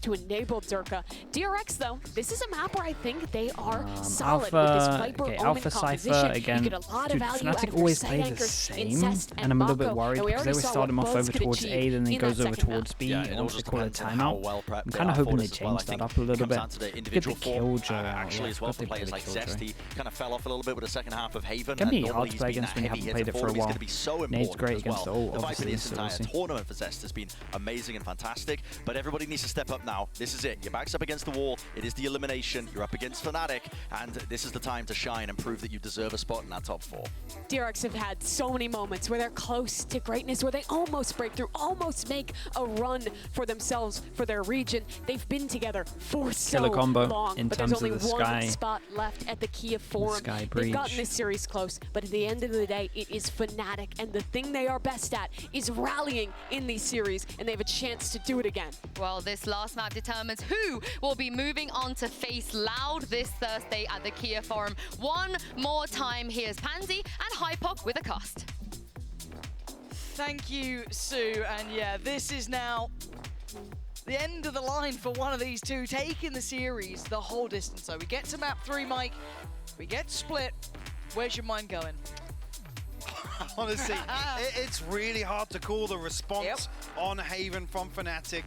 to enable Zerka. DRX, though, this is a map where I think they are solid Alpha, with this Viper okay, Omen Alpha composition. Cypher again. You get a lot Dude, of value out FNATIC of always your play side the anchors, same, Incest and I'm a little bit Mako. worried And we because they already always saw start him what off Buzz over could towards achieve A, then he in goes that over second map. towards B Yeah, it all once they just call a depends on how timeout. well prepped I'm they kind of are hoping for they this as well. I change that think up a little comes bit. down to the Get the individual form, killjoy out. actually, Yeah, as well, I for forgot they players played like the killjoy. Zesty. Kind of fell off a little bit with the second half of Haven. Can be and hard to normally play he's been against when you heavy haven't hitter played it for a him. He's while. going to be so Nade's important great as against well. all, The fight for obviously, this so we'll entire see. tournament for Zest has been amazing and fantastic, but everybody needs to step up now. This is it. Your back's up against the wall. It is the elimination. You're up against FNATIC, and this is the time to shine and prove that you deserve a spot in that top 4. DRX have had so many moments where they're close to greatness, where they almost break through, almost make a run for themselves, for their region. They've been together for so Killer combo long, in but there's terms of only the one Sky. spot left at the Key of Forum. Sky They've gotten Breach. this series close, but at the end of the day, it is FNATIC, and the thing they are best at is rallying in these series, and they have a chance to do it again. Well, this last map determines who will be moving on to face Loud this Thursday at the Kia Forum. One more time, here's Pansy and Hypok with a cast. Thank you, Sue. And yeah, this is now the end of the line for one of these two, taking the series the whole distance. So we get to map 3, Mike. We get split. Where's your mind going? Honestly, it's really hard to call. The response on Haven from FNATIC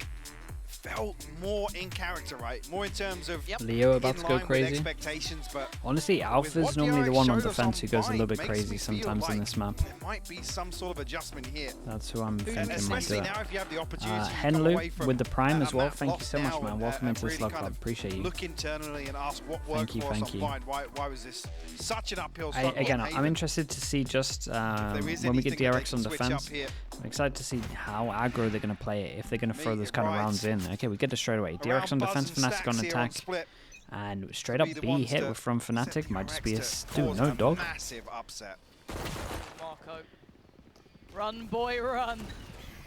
felt more in character, right? More in terms of Leo about in to go line with crazy. expectations, but Honestly, with Alpha's what normally the DRX one on showed us defense who goes a little bit makes crazy me feel sometimes on like this map. there might be some sort of adjustment here. That's who I'm thinking might do Especially it. now if you have the opportunity to come away Henlu from with the Prime as well. map Thank you so much, lockdown man. and, Welcome into the really Slug kind Club. of Appreciate you. Look internally and ask what worked Thank you, for us thank on you. Blind. Why was this such an uphill struggle? Again, on I'm Haven? interested to see just There is when we get anything that they DRX can on switch up defense. here. I'm excited to see how aggro they're going to play it, if they're going to throw Make those it kind of right. rounds in. Okay, we get it straight away. DRX on Around defense, Buzz and FNATIC on Stacks here on attack. split. And straight up Be the B ones hit to with from set FNATIC might just be a DRX to stew. cause No a dog. Massive upset. Marco. Run, boy, run.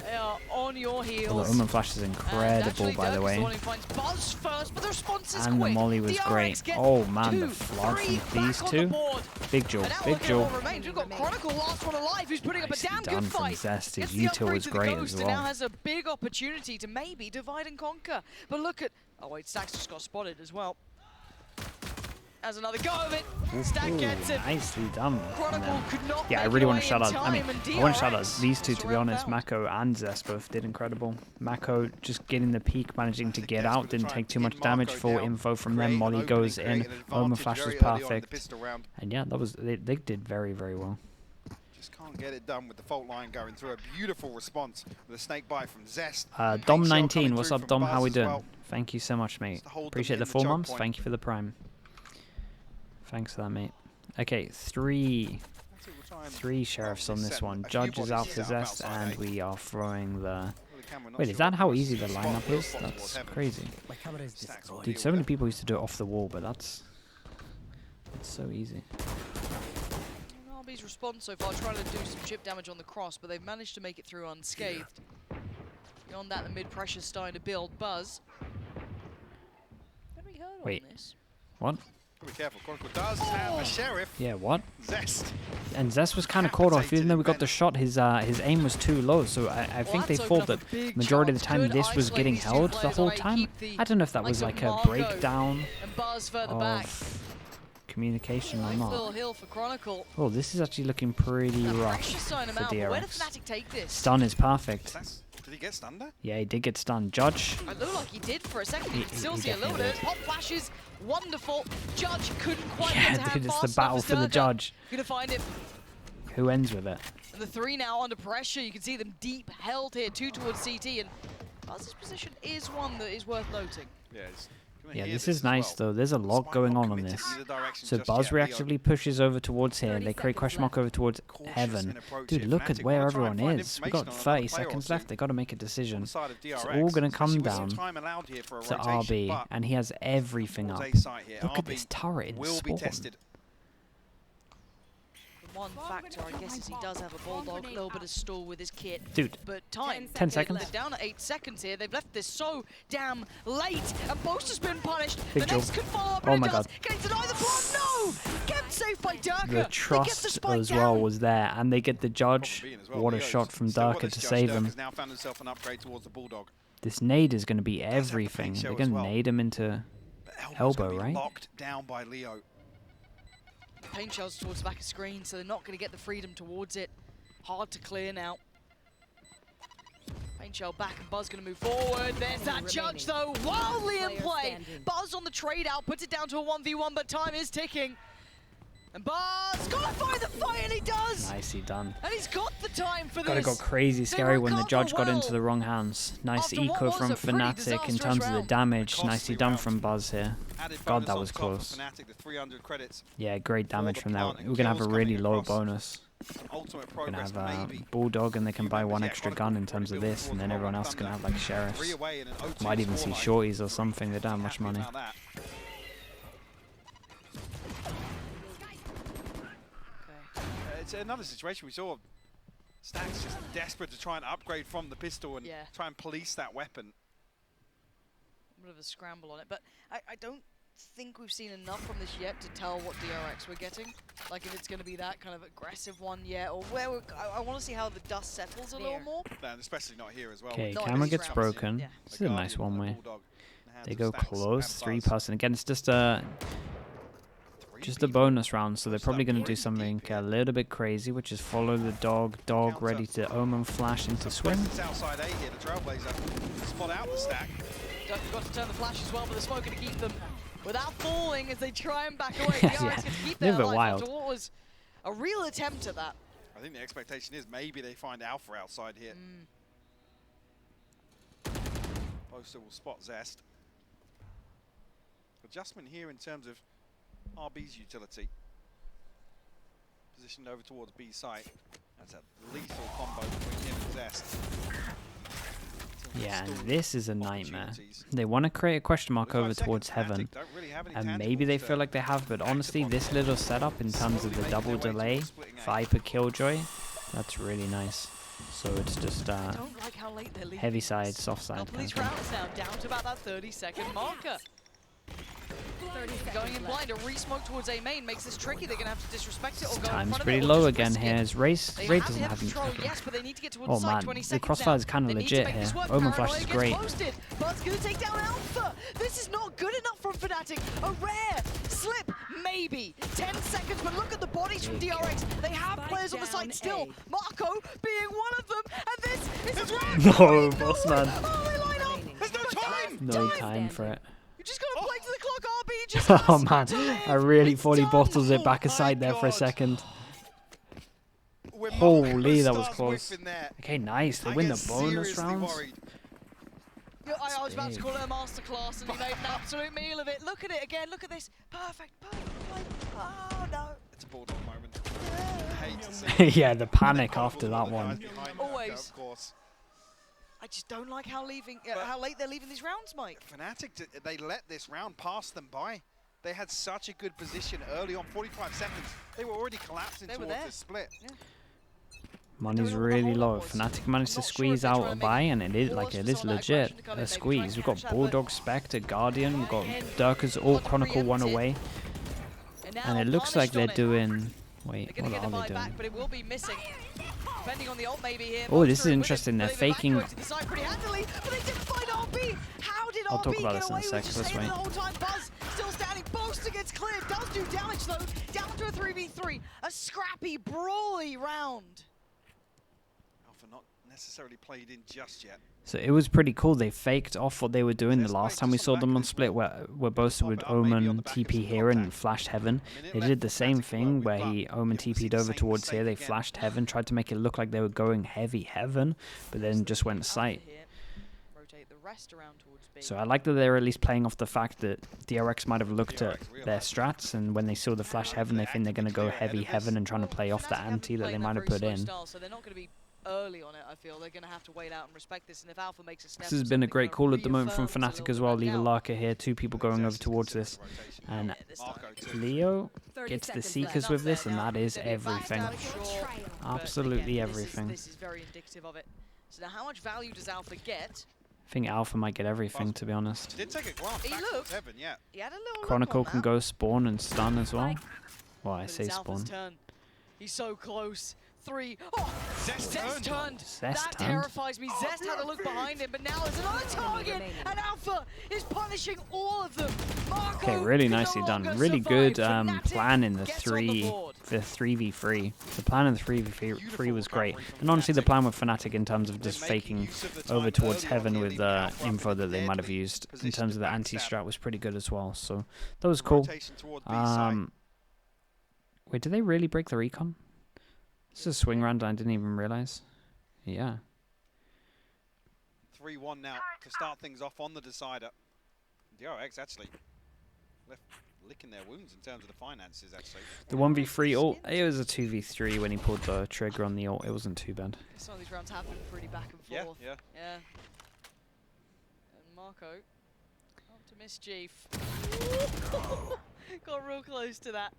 They are on your heels. Well, the Omen Flash is incredible, by the way. The one who finds Buzz first, but the response is And the quick. molly was DRX great. get Oh man, the 2, flood 3 from these back on two. the board. Big Joel, And now big look at Joel. what remains. We've got Chronicle, last one alive, who's putting up a Nicely damn done good from fight. Zest. His Gets the util upgrade was to the great Ghost as and now well. has a big opportunity to maybe divide and conquer. But look at... Oh wait, Stacks just got spotted as well. Has another go of it. Stack gets it. Nicely done. Chronicle could not Yeah, I make really it want to away shout in out. I mean, time, and I want to shout out DRX these two, to be honest. surround Mako and Zest both did incredible. Mako just getting the peak, managing to get out, didn't take too much damage. Full info from them. Molly goes in. Omen Flash was perfect. And yeah, that was they did very, very well. Just can't get it done with the fault line going through. A beautiful response with a snake bite from Zest. Dom19, what's up, Dom? How we doing? Well. Thank you so much, mate. Just to hold them Appreciate in the the 4 choke months. point. Thank you for the Prime. Thanks for that, mate. Okay, three sheriffs on this one. Judge is out for Zest, and we are throwing the... Wait, is that how easy the lineup is? That's crazy. Dude, so many people used to do it off the wall, but that's so easy. RB's response so far, trying to do some chip damage on the cross, but they've managed to make it through unscathed. Beyond that, the mid-pressure's starting to build. Buzz. Very hurt Wait. on this. What? Be careful. Chronicle does have a sheriff. Yeah, what? Zest. And Zest was kind of caught off, even though we got the shot. His aim was too low, so I think they that's thought opened that up a big majority of the chance. time Could this was isolate getting these two held the players, whole right? time. Keep the I don't know if that was likes like of a Marco breakdown and Buzz further back. of communication or Nice little not. hill for Chronicle. Oh, this is actually looking pretty rough Pressure's starting for him out, but where did DRX. FNATIC take this? Stun is perfect. Did he get stunned there? Yeah, he did get stunned. Judge. It looked like he did for a second. You He- can still he see a little definitely bit. Pop flashes, wonderful. Judge couldn't quite Yeah, get to hand dude, it's fast the enough battle as for the Durga. judge. Gonna find him. Who ends with it? And the 3 now under pressure. You can see them deep held here, 2 towards CT, and Buzz's position is one that is worth noting. Yeah. He's gonna Yeah, hear this is nice as though. There's a lot Despite going not on committed this. either direction So just Buzz yet, Leon reactively pushes over towards here. 30 They create seconds question mark left. over towards cautious Heaven. in approach Dude, here. look at FNATIC where wanna try and everyone find is. We got information on 30 another player or seconds two left. They got to make a on decision. the side of It's DRX, all going to come especially with some down time allowed here for a to rotation, RB, but and he has everything up. towards A site here, Look at RB this turret in will be spawn. tested. The one factor, I guess, is he does have a Bulldog, a little bit of stall with his kit. Dude, But time. 10 seconds. They're down at 8 seconds here. They've left this so damn late. And Boaster's been punished. Big the next job. could follow up. Oh and my it does. God. Can he deny the block? No! Kept safe by Durka. the They get the trust spike as well down. was there, and they get the judge. Probably in as well. What a Leo's shot from still got Darker this to judge. save Durka's him. now found himself an upgrade towards the Bulldog. This nade is going to be everything. They're going to nade him into elbow, right? Locked down by Leo. Paint shells towards the back of screen, so they're not going to get the freedom towards it. Hard to clear now. Paint shell back and Buzz going to move forward. There's that judge though, wildly in play. Buzz on the trade out, puts it down to a 1v1, but time is ticking. And Buzz gotta find the fight, and he does! Nicely done. And he's got the time for God, it this. got crazy scary when the judge got well into the wrong hands. Nice after what eco was from a pretty FNATIC in terms of the round. damage. Nicely done from Buzz here. Added God, bonus that on was top for close. FNATIC, the 300 credits. Yeah, great damage the from that. plant and We're going to have a kills really coming low across. bonus. Ultimate We're going to progress, have maybe. Bulldog, and they can buy Humans, one yeah, extra Chronicle gun in terms of building this, and towards then the everyone Royal else can Thunder. have like sheriffs. 3 away in an 0-2 Might even see scoreline. shorties or something. They don't have much Happy money. about that. It's another situation we saw. Stacks just desperate to try and upgrade from the pistol and try and police that weapon. A bit of a scramble on it, but I don't think we've seen enough from this yet to tell what DRX we're getting. Like if it's going to be that kind of aggressive one yet, or where I want to see how the dust settles a little more. And especially not here as well. Okay, Not camera these gets rounds. broken. Yeah. This is a nice one way. Bulldog in the hands They of go Stacks close, and 3 Buzz. and again, it's just a bonus round, so they're probably going to do something a little bit crazy, which is follow the dog. Dog ready to Omen flash into swim. Presence outside A here, the Trailblazer spot out the Stack. Got to turn the flash as well, but the smoke going to keep them without falling as they try and back away. Yeah, DRX get to keep a their little bit life wild. after what was a real attempt at that. I think the expectation is maybe they find Alpha outside here. Boaster will spot Zest. Adjustment here in terms of RB's utility. Positioned over towards B site. That's a lethal combo between him and Zest. Yeah, and this is a nightmare. They want to create a question mark over towards Heaven, and maybe they feel like they have, but honestly, this little setup in terms of the double delay, Viper Killjoy, that's really nice. So it's just Don't like how late they're leaving. heavy side, soft side. Couple of these rounds now, down to about that 30-second marker. Going in blind, a re-smoke towards A main makes this tricky. They're going to have to disrespect it or go in Time's front of pretty it or low just again risk here. it. As Race They doesn't have have control, any. yes, but they need to get towards Oh the side. man, 20 the seconds crossfire now. is kind of They need to legit make here. this work. Omen Paranoia flash is gets great. posted. Buzz gonna take down Alpha. This is not good enough from FNATIC. A rare slip, maybe. 10 seconds, but look at the bodies from DRX. They have players on the site still. Marco being one of them, and this is a round. No, boss man. Oh, they line up. There's no time! No time for it. You just gotta play to the clock, RB. Just Oh has man, to live. I really It's thought he done. bottles it back Oh aside my there for a God. second. When Holy, Marco that was starts close. whiffing there, Okay, nice. They I win get the bonus seriously rounds. worried. Yeah, I was about to big. call it a masterclass, and he made an absolute meal of it. Look at it again. Look at this. Perfect play. Oh no. It's a Bulldog moment. I hate to see it. Yeah, the panic Bulldog after with that the one. guys behind Marco, Always. of course. I just don't like how But- how late they're leaving these rounds, Mike. FNATIC, they let this round pass them by. They had such a good position early on, 45 seconds. They were already collapsing They were towards there. this split. Money's know what the really hold-up low. was. FNATIC managed to Not sure if squeeze they're out trying a to make buy, and it is pause like for it some is of that legit. aggression to come in, A maybe squeeze. try We've and got catch that, but- Bulldog, Spectre, Guardian. We've got Again, Durka's all got to Chronicle one preempt it. away, now and it looks like punished they're on it. doing. They're Wait, going what to get the are they buy back, doing? but it will be missing. Depending on the ult maybe here. Oh, this is Monster with it, interesting. They're but they faking- evacuate to the side pretty handily, but they didn't find RB. How did I'll RB talk about get this in a away sec, with just let's staying wait. the whole time? Buzz still standing. Boaster gets cleared. Does do damage though. Down to a 3v3. A scrappy, brawly round. Alpha not necessarily played in just yet. So it was pretty cool. They faked off what they were doing the There's last like time we just saw on the them back on of this split, wall. where Boaster would Pop it up maybe on Omen the back of TP some here and contact. flashed Heaven. Minute They left did the for same FNATIC thing with where Buck. he Omen You can see TP'd the over same towards here. They mistake again. flashed Heaven, tried to make it look like they were going heavy Heaven, but then just went sight. Here. Rotate the rest around towards B. So I like that they're at least playing off the fact that DRX might have looked at DRX their strats, and when they saw the flash Heaven, they think they're going to go heavy Heaven and trying to play off the FNATIC haven't ante that played they that might have very put slow in. style, so they're not going to be early on it, I feel. They're going to have to wait out and respect this, and if Alpha makes a step This has or been a something, great kind of call at the moment from reaffirms a FNATIC little as bit well. that Leave a doubt. Larker here, 2 people going over towards this. And This time. Marco too. Leo 30 gets the seconds Seekers left. with this, and Now, that is they're back everything. down short, but Absolutely again, everything. This is very indicative of it. So now how much value does Alpha get? I think Alpha might get everything, to be honest. Did take a glance He back looked. towards Heaven, yeah. He had a little Chronicle look on can that, go spawn and stun as well. Well, I but say it's Alpha's spawn. turn. He's so close. 3. Oh! Zest turned. Zest That turned. terrifies me. Zest had a look behind him, but now there's another target, and Alpha is punishing all of them. Marco Okay, really can no nicely done. longer Really survive. good FNATIC plan in the gets on the 3v3. board. The plan in the 3v3 was great. And honestly, the plan with FNATIC in terms of just faking over towards Heaven with the info that they might have used in terms of the anti-strat was pretty good as well. So that was cool. Wait, did they really break the recon? This is a swing round I didn't even realize. Yeah. 3-1 now to start things off on the decider. DRX actually left licking their wounds in terms of the finances, actually. The 1v3 ult, it was a 2v3 when he pulled the trigger on the ult. It wasn't too bad. Some of these rounds have been pretty back and forth. Yeah. And Marco, up to mischief. Got real close to that.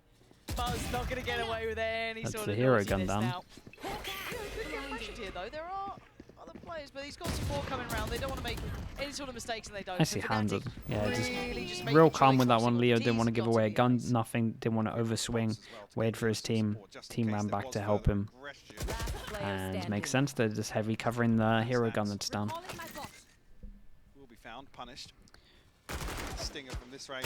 Buzz not going to get away with any That's sort the of hero naughtiness gun down. now. Could get pressured here though. There are other players, but he's got support coming around. They don't want to make any sort of mistakes, and they don't. Nicely So handled. FNATIC Yeah, really just real making calm sure with that they one. got Leo some didn't want to T's give got away a be gun, nice. nothing. Didn't want to overswing. Wait for his team. Team ran back to help him. And makes sense. They're just heavy covering the hero gun that's down. Will be found, punished. Stinger from this range.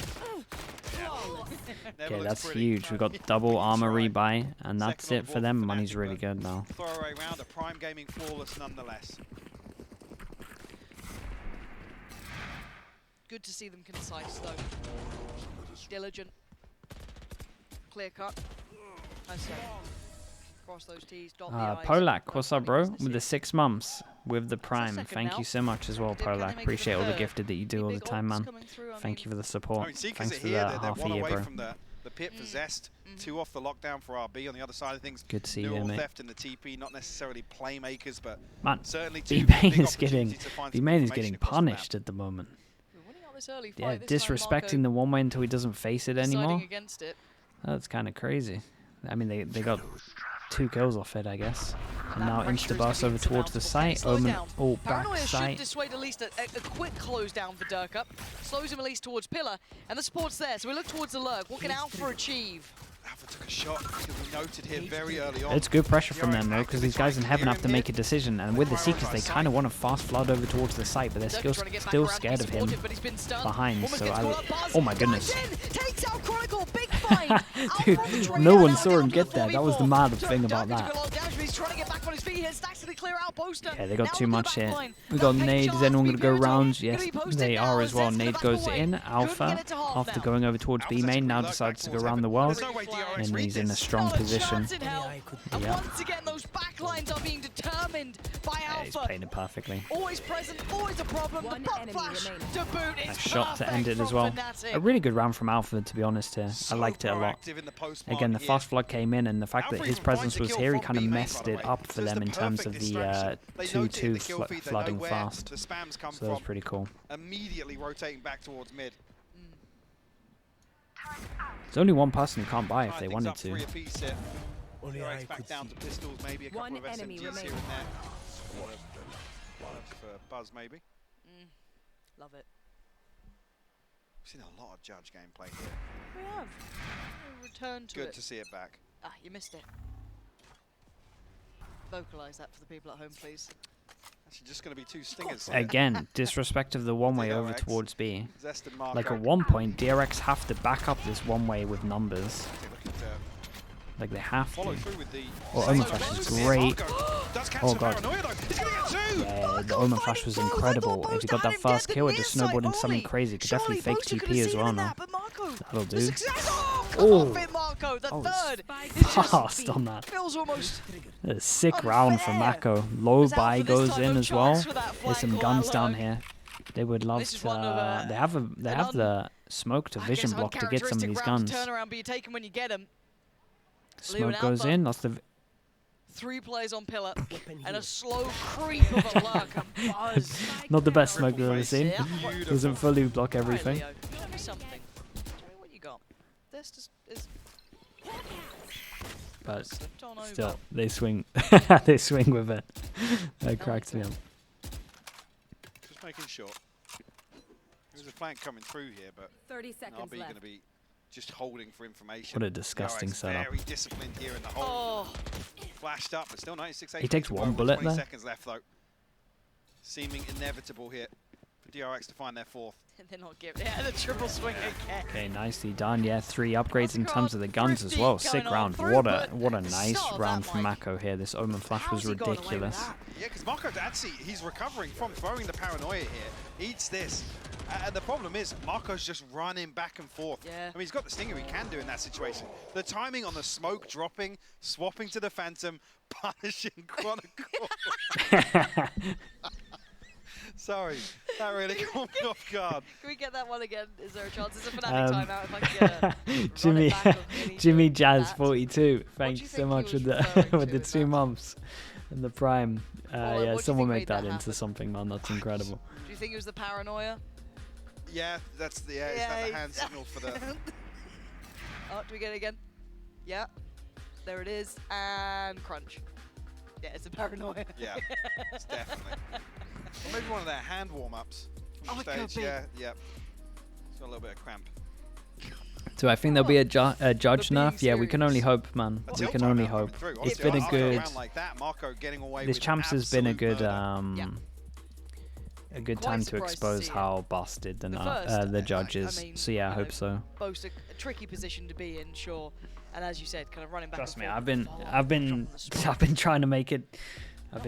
Okay, that's huge. We got double armor rebuy, and that's it for them. Money's really good now. Throwaway round, a Prime Gaming flawless nonetheless. Good to see them concise though. Diligent. Clear cut. I say. Cross those T's, dot the I's. Polak, what's up, bro? With the 6 months with the Prime. second Thank now. you so much as well, Can they Polak. make it Appreciate all the third? gifted that you do all the Big time, ults man. coming through, I Thank mean, you for the I support. mean, Seekers Thanks are for here, that they're half a one year, away bro. from the pit for Zest, 2 off the lockdown for RB. On the other side of things, Good to see you, Neural mate. Theft in the TP, not necessarily playmakers, but Man, certainly B-Main big is getting opportunities to find some B-Main is information getting across the map. punished at the moment. We're winning out this early fight. Yeah, This time disrespecting the one way until he doesn't face it Marco anymore. deciding against it. That's kind of crazy. I mean, they got 2 kills off it, I guess. And That now pressure is insta-bus gonna over be towards the insurmountable. Can he site. slow it Omen down? all back Paranoia should site. dissuade at least a quick close down for Durka. Slows him at least towards Pillar, and the support's there. So we look towards the lurk. What can Alpha achieve? Alpha took a shot, because we noted here very early on. It's good pressure from them though, because these guys in heaven have to make a decision, and with the Seekers they kind of want to fast flood over towards the site, but they're Durka's trying to get back still around to be scared of him supportive, but he's been stunned. behind. Almost So gets caught up. Buzz oh my goodness, dives in, takes out Chronicle, big fight. dude, Alpha on the train, no and one now saw down him to get the there. That was the 4v4. mad thing about Durka took that. a lot of damage, but he's trying to get back on his feet here. Stacks to clear out poster. Yeah, they got Now too look at much the here. back line. We got That nade. page Is anyone going to go Gonna be rounds? posted Yes, now. they are as well. Zest to the Nade back goes away. in. Couldn't Alpha, get it to half after now. going over towards B main, now decides to go around the world, There's no way DRX and read he's in a this. strong Not a position. chance in hell. And Yeah. once again, those backlines are being determined by Yeah, he's Alpha. playing it perfectly. Always present, always a problem. The butt flash to boot. A It's shot to end it perfect as from well. FNATIC. A really good round from Alpha, to be honest here. I liked it a lot. proactive in the post Again, the market fast flood came in, and the fact that Alpha his even presence finds the was kill here, he from kind of B-main, by messed the it way. up for So it's them the in terms perfect of the distraction. They noted the 2-2 kill feed, they know flooding where fast. the spams come So that was from. pretty cool. Immediately rotating back towards mid. There's only one person who can't buy if Tying they things wanted up 3 to. apiece here. Only DRX I back could down see. to pistols, maybe a couple One of enemy SMGs here and remaining. there. One for Buzz, maybe. Love it. We've seen a lot of Judge gameplay here. We have. We'll return to Good it. to see it back. Ah, you missed it. Vocalize that for the people at home, please. Actually, just going to be 2 stingers here. Again, disrespect of the one way over DRX. towards B. Zest and Marco. Like at one point, DRX have to back up this one way with numbers. Looking to Like they have follow to. through with the... Oh, Omen Flash is great. Does catch Oh, the God. paranoia, though. He's going to get 2! Yeah, the Omen Flash was incredible. If he got that first kill, it just snowballed into something crazy. Could definitely fake TP as well now. That'll do. Oh, Oh. Marco, the That was third. It's just fast on that. feels almost A sick round from Unfair. Mako. Low Was out buy for this goes type in of as well. chance for that There's some flank guns or down low. here. They would love This is to. one of, They have the smoke to I vision guess block to get some of these uncharacteristic rounds guns. turnaround, but you take them when you get them. Smoke goes Alpha. in. That's the. 3 players on pillar Weapon and a here. slow creep of a lurk. A buzz. Not the best smoke we've ever face. seen. Yeah. Doesn't fully block Right, everything. Leo, show me something. Show me what you got. This is But slipped on over. still, they swing. They swing with it. That cracks me up. Just making sure. There's a flank coming through here, but 30 seconds RB going to left. be just holding for information. What a disgusting DRX setup. Very disciplined here in the hole. Flashed up, but still 96 He takes one bullet 20 there. seconds left though. Seeming inevitable here for DRX to find their 4th. And they're not giving. Yeah, the triple swing again. Okay, nicely done. Yeah, 3 upgrades in terms of the guns as well. Sick round. What a nice round from Mako here. This Omen Flash was ridiculous. Yeah, because Marco actually, he's recovering from throwing the paranoia here. Eats this. And the problem is, Marco's just running back and forth. Yeah. I mean, he's got the stinger he can do in that situation. The timing on the smoke dropping, swapping to the Phantom, punishing Chronicle. Sorry, that really caught me off guard. Can we get that one again? Is there a chance? It's a FNATIC timeout if I can get Jimmy, Jimmy Jazz 42. What Thanks do you so think much he with was the referring with the to 2 in that? months and the Prime. What do Yeah, you someone think make made that that into happen? something, man. That's incredible. Do you think it was the paranoia? Yeah, that's the, is that the hand signal for the... Oh, do we get it again? Yeah. There it is. And crunch. Yeah, it's a paranoia. Yeah, it's definitely. Or maybe one of their hand warm-ups from Oh, it could stage. be. Yeah, yeah. It's got a little bit of cramp. So I think there'll be a judge being nerf. Yeah, we can only serious. hope, man. A We tilt can timeout only coming hope. through. It's Obviously, been a after good. round like that, Marco getting away This with champs has been a absolute good murder. a good Quite time to surprised to expose see it. how busted The the first, the I judge is. mean, So yeah, I you hope know, so. Both a tricky position to be in, sure. And as you said, kind of running back Trust and me, forth. I've been trying to make it. I've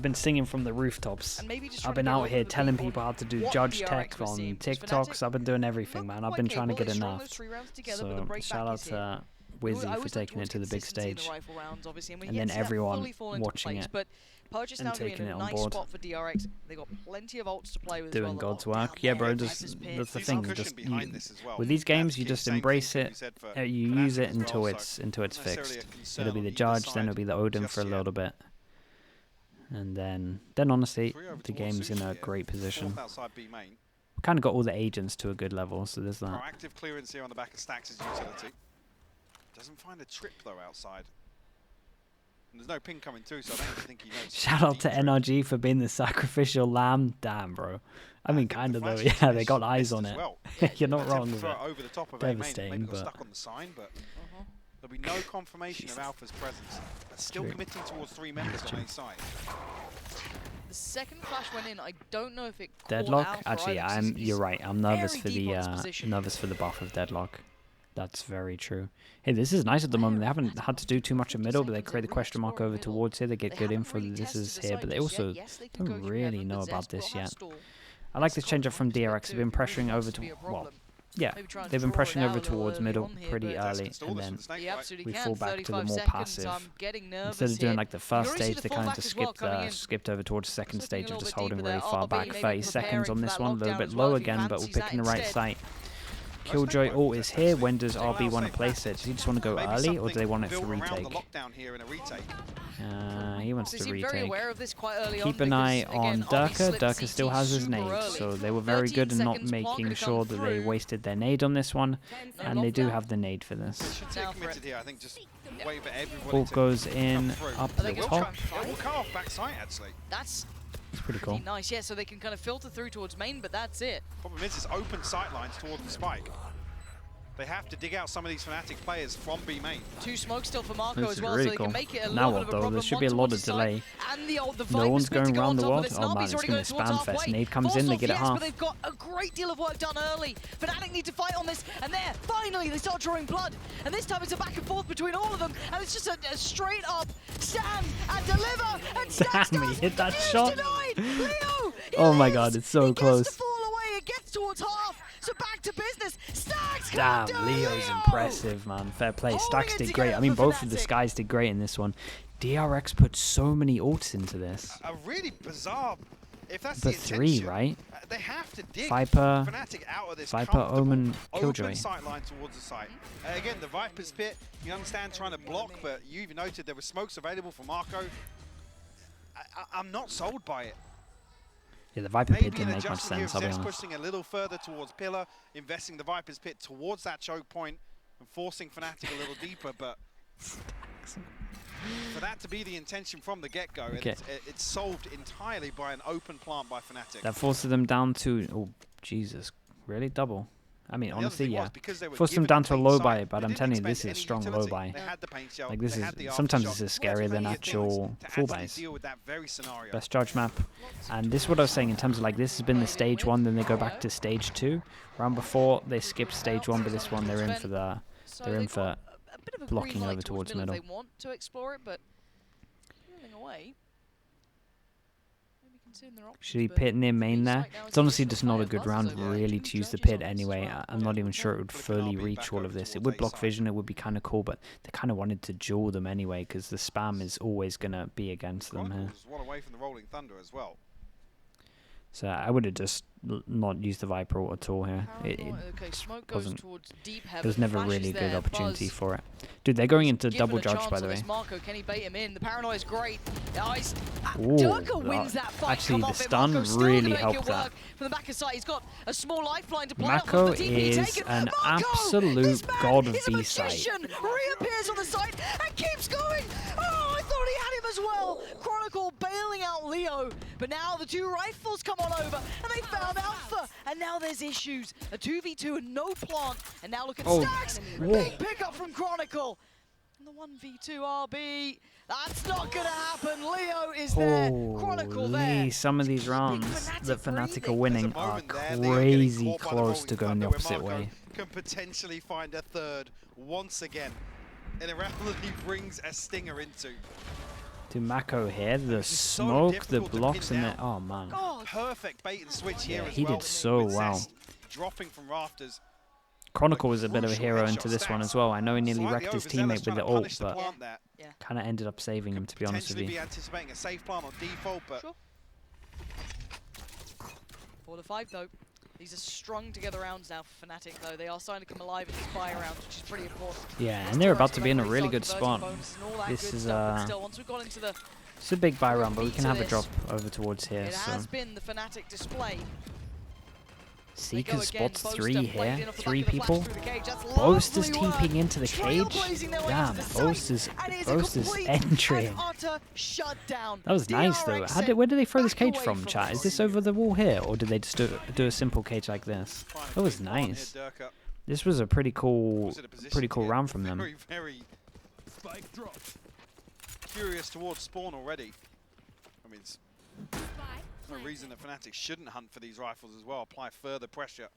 been singing from the rooftops. And maybe just I've trying to been get a out little here bit of telling beat on people how to do what judge DRX tech we're on seeing, because TikToks. FNATIC I've been doing everything, look man. I've quite been trying to capable. get They strung those enough. 3 rounds together, but the So break shout back out is here. to I Wizzy for always look taking towards it to the big consistency in stage the rifle rounds, obviously, and, we're and yet then to see that everyone fully fall into watching place, it but Purchase and now going to be taking in it a on nice board. spot for DRX. They got plenty of ults to play with. doing as well. God's work. Yeah, bro. Just Isis Pit, that's the There's thing. cushion Just behind this as well. with these games, That's you the just same embrace thing we it. said for You FNATIC use it as well, until so it's not necessarily fixed. a concern It'll be on the either judge, then side it'll be the Odin just for a yet. little bit, and then honestly, 3 over the towards game's in Sushi a here. great position. 4th outside B main. Kind of got all the agents to a good level, so there's that. Proactive clearance here on the back of Stax' utility. Doesn't find a trip though outside. And there's no ping coming through, so I don't even think he knows. Shout out to Deep trip. NRG for being the sacrificial lamb. Damn, bro. I mean, think kind the of though. flash Yeah, they missed- got eyes missed on as it. well. You're not Attempt wrong to with throw it. it over the top of A main, Devastating, maybe got but stuck on the sign, but there'll be no confirmation of Alpha's presence. But still True. committing towards 3 members on A side. The second flash went in. I don't know if it caught Deadlock. Alpha Actually, either, 'cause he's you're right. I'm nervous very for deep the on his position. buff of Deadlock. That's very true. Hey, this is nice at the moment. They haven't had to do too much in middle, but they create the question mark over towards here. They get good info that this is here, but they also don't really know about this yet. I like this change up from DRX. They've been pressuring over to, well, yeah, they've been pressuring over towards middle pretty early, and then we fall back to the more passive. Instead of doing like the first stage, they kind of just skipped over towards the second stage of just holding really far back. 30 seconds on this one, a little bit low again, but we're picking the right site. Killjoy ult is here. When does RB want to place it? Does he just want to go early, or do they want it for retake? He wants to retake. Keep an eye on Durka. Durka still has his nade, so they were very good in not making sure that they wasted their nade on this one, and they do have the nade for this. Ult goes in up the top. That's It's pretty cool. nice, yeah, so they can kind of filter through towards main, but that's it. Problem is, it's open sight lines towards the spike. They have to dig out some of these Fnatic players from B main. 2 smokes still for Marco This as is well, really so they cool. can make it a Now little what bit of a though? problem. There should be a One lot of towards his delay. side, and the No Viper one's split to going go around on the top of world. this. Oh man, Navi's it's already going to going towards spam fest. halfway. Nade comes in, Forced they off, get it yes, half. but they've got a great deal of work done early. FNATIC need to fight on this, and there, finally, they start drawing blood. And this time it's a back and forth between all of them, and it's just a straight up stand and deliver. And Damn, he hit that shot. Leo, Oh my lives. god, it's so He close. gets to fall away, it gets towards half. So back to business. Stacks Damn, can't do it, Leo's Leo. impressive, man. Fair play. Holding Stacks it did great. I together mean, for both of the FNATIC. Skies did great in this one. DRX put so many ults into this. A really bizarre, if that's The the 3, intention, right? They have to dig Viper, Fnatic out of this Viper, Omen, Killjoy. open sight line towards the site. Again, the Viper's pit, you understand trying to block, but you even noted there were smokes available for Marco. I'm not sold by it. Yeah, the Viper pit Maybe didn't an make much adjustment here of sense, I'll be Zeds honest. pushing a little further towards Pillar, investing the Viper's pit towards that choke point and forcing Fnatic a little deeper, but for that to be the intention from the get-go, Okay. it's solved entirely by an open plant by Fnatic. That forces them down to... Oh, Jesus. Really? Double? I mean, And the other honestly, thing yeah. was, because they were Forced them given down a to a clean low site, buy, but they I'm didn't telling you, expend this is a any strong low utility. buy. They had the paint shell, Like, this they is had the sometimes aftershock. this is Well, scarier there's than plenty of things actual to full actually buys. deal with that very scenario. Best judge map, and this is what I was saying in terms of like this has been the stage 1, then they go back to stage 2. Round before they skipped stage 1, but this one they're in for the A bit of a blocking green light over towards middle middle. if they want to explore it, but moving away. Maybe considering their options, Should he but pit near main Reese there? right now is It's honestly additional just not a fire good buzzers round over really two to use the judges pit on this as anyway. well. I'm not even sure it would Flipping fully RB reach back all over of this. It towards would A block side. vision, it would be kind of cool, but they kind of wanted to duel them anyway because the spam is always going to be against them here. Chronicles one away from the Rolling Thunder as well. So I would have just not used the Viper at all here. Okay, smoke goes wasn't- towards deep There heaven. was never flashes really a good there, opportunity Buzz for it. Dude, they're going into given double a judge, chance by the on way. this Marco. Can he bait him in? The paranoia is great. Nice. Ooh, Durka wins that fight. actually, Come the off it. stun Marco's still really gonna make helped it that. work. From the back of sight, he's got a small lifeline to play Mako off. The TP is taken. an Marco, absolute this man god of is a B-side. magician. Reappears on the site and keeps going. Oh, I thought he had him as well. Chronicle bailing out Leo, but now the two rifles come on over and they found Alpha, and now there's issues. A 2v2 and no plant, and now look at Oh, Stacks. whoa. Big pickup from Chronicle. And the 1v2 RB. That's not gonna happen. Leo is there. Chronicle there. Holy, some of these rounds that Fnatic Fnatic are breathing. winning There's a are moment there, Leo getting crazy caught by the close Rolling to going the Thunder where opposite Marco way. can potentially find a third once again in a round that he brings a stinger into. To Mako here, the It's so smoke, the difficult to blocks, pin and the down. oh man. God. Perfect bait and switch here Yeah, as he well. did so with well. Zest dropping from rafters. Chronicle was a bit of a Crucial hero headshot into this one stacks. as well. I know he nearly Slightly wrecked his overzealous, teammate with trying the to ult, punish the but plant there. kind of ended up saving him, to be honest with Potentially you. be anticipating a safe plant on default, but Sure. 4-5 though. These are strung together rounds now for Fnatic though. They are starting to come alive in these fire rounds, which is pretty important. Yeah, and they're about to be in a really good spot. This This is, still, once we've got into the, It's a big buy run, but we can have a this. drop over towards here. it So has been the Fnatic display. They go Seeker again, spots Boaster 3 played here, in off the 3 back of the flash people. through the cage. That's Boaster's lovely work. TPing into the cage. Trailblazing their way Damn, into the site, Boaster's and it is a complete entry. and utter shutdown. That was nice though. DRX Where did they throw this back cage away from, chat? Is this over the wall here, or did they just do a simple cage like this? trying to That was keep on here, nice. Durka This was a pretty cool, was in a position to get round from them. Very, very curious towards spawn already. I mean, it's no reason that Fnatic shouldn't hunt for these rifles as well. Apply further pressure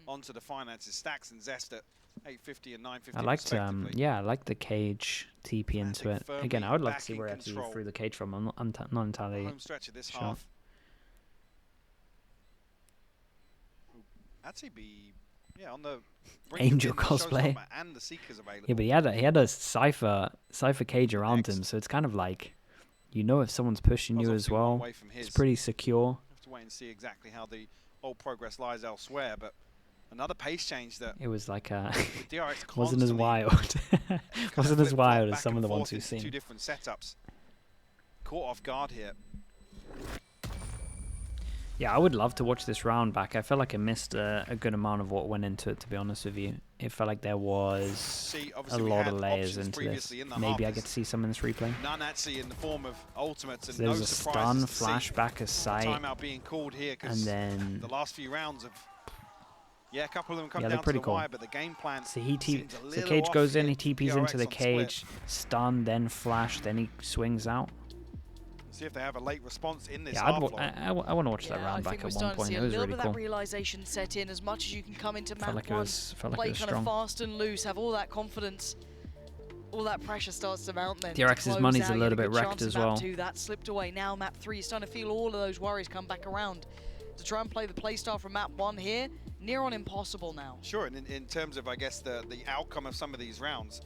onto the finances. Stacks and Zest at 850 and 950 I liked, respectively. yeah, I like the cage TP into it. firmly Again, I would like to back see in where actually control. threw the cage from. I'm not entirely. Home stretch of this sure. half. Actually be, yeah, on the brink of Angel getting the cosplay. Showstopper and the Seekers available. Yeah, but he had a cipher cage around him, so it's kind of like, you know, if someone's pushing Buzz you as obviously one well, way from his. it's pretty secure. Have to wait and see exactly how the old progress lies elsewhere, but another pace change that It was like with DRX wasn't as constantly wild, kind of wasn't as flip-flop wild as back some of and the ones forth we've into seen. Two different setups. Caught off guard here. Yeah, I would love to watch this round back. I felt like I missed a good amount of what went into it, to be honest with you. It felt like there was See, a obviously we lot had of layers options into this. previously in the Maybe I half. get to see some in this replay. None actually in the form of ultimates and So no there's a surprises stun, to see. flashback, a sight, Timeout being called here and because then the last few rounds of a couple of them come Yeah, down they're to pretty the cool. wire, but the game plan so seems a the little cage off goes in, here. he TPs DRX into the on split. cage, stun, then flash, then he swings out. See if they have a late response in this Yeah, half long. I want to watch that Yeah, round I back think we're at one starting to point. see It a was little really bit of cool. that realization set in. As much as you can come into map Felt like it one, was play kind strong. of fast and loose, have all that confidence, all that pressure starts to mount then. to DRX's close money's out. a You little had bit good wrecked chance in as map well. 2, that slipped away. Now map 3, you're starting to feel all of those worries come back around. To try and play the playstyle from map 1 here, near on impossible now. Sure, and in terms of, I guess, the outcome of some of these rounds,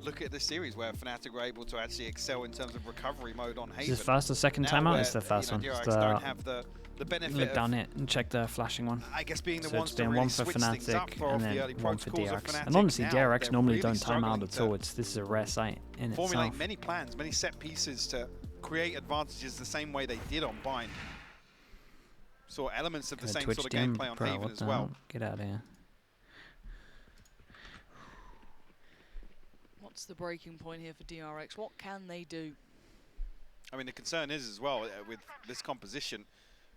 look at the series where Fnatic were able to actually excel in terms of recovery mode on Haven. Is this first or second Now timeout? where, It's the first one. DRX It's don't have the benefit look of, down it and check the flashing one. I guess, being the So ones it's to been really one for switch things up, Fnatic throw and off the then early one for protocols of DRX. Fnatic. And honestly, Now DRX they're normally really don't time out struggling at to all. This is a rare sight in formulate itself. many plans, many set pieces to create advantages the same way they did on Bind. Saw elements of the Gonna same Twitch sort of dim, gameplay on bro, Haven what as the well. hell? Get out of here. What's the breaking point here for DRX? What can they do? I mean, the concern is as well with this composition,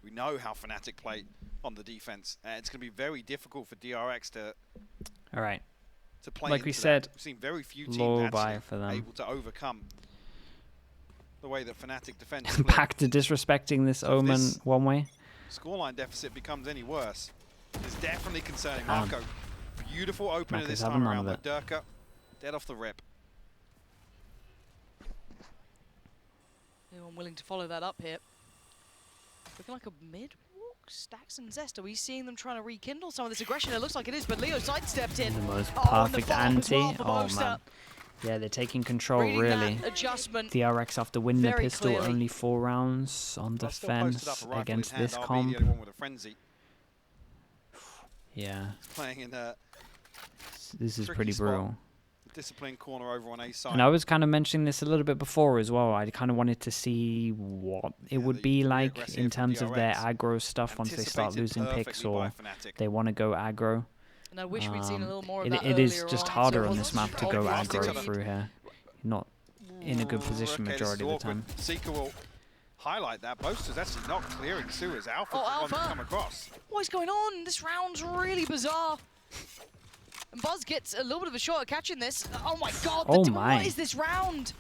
We know how FNATIC play on the defense. And it's going to be very difficult for DRX to play like we into said, that. We've seen very few teams low actually buy for them. able to overcome the way that FNATIC defends. Back to disrespecting this Omen one way. Scoreline deficit becomes any worse. It's definitely concerning. Marco, beautiful opener this time around, but Durka dead off the rip. Anyone willing to follow that up here? Looking like a mid walk. Stax and Zest. Are we seeing them trying to rekindle some of this aggression? It looks like it is, but Leo sidestepped in. The most perfect anti. Oh man. Yeah, they're taking control really. Adjustment. DRX have to win the pistol. Clearly. Only 4 rounds on defense against this comp. Yeah. Playing in this is pretty brutal. Discipline corner over on A side. And I was kind of mentioning this a little bit before as well. I kind of wanted to see what it would be like in terms of their aggro stuff once they start losing picks or they want to go aggro. And I wish we'd seen a little more of that It is just on, harder so on this map to go aggro Stick through here. Not in a good position majority of the time. Seeker will highlight that. Boaster's actually not clearing Sue as Alpha to come across. What is going on? This round's really bizarre. And Buzz gets a little bit of a shot at catching this. Oh my god, what is this round?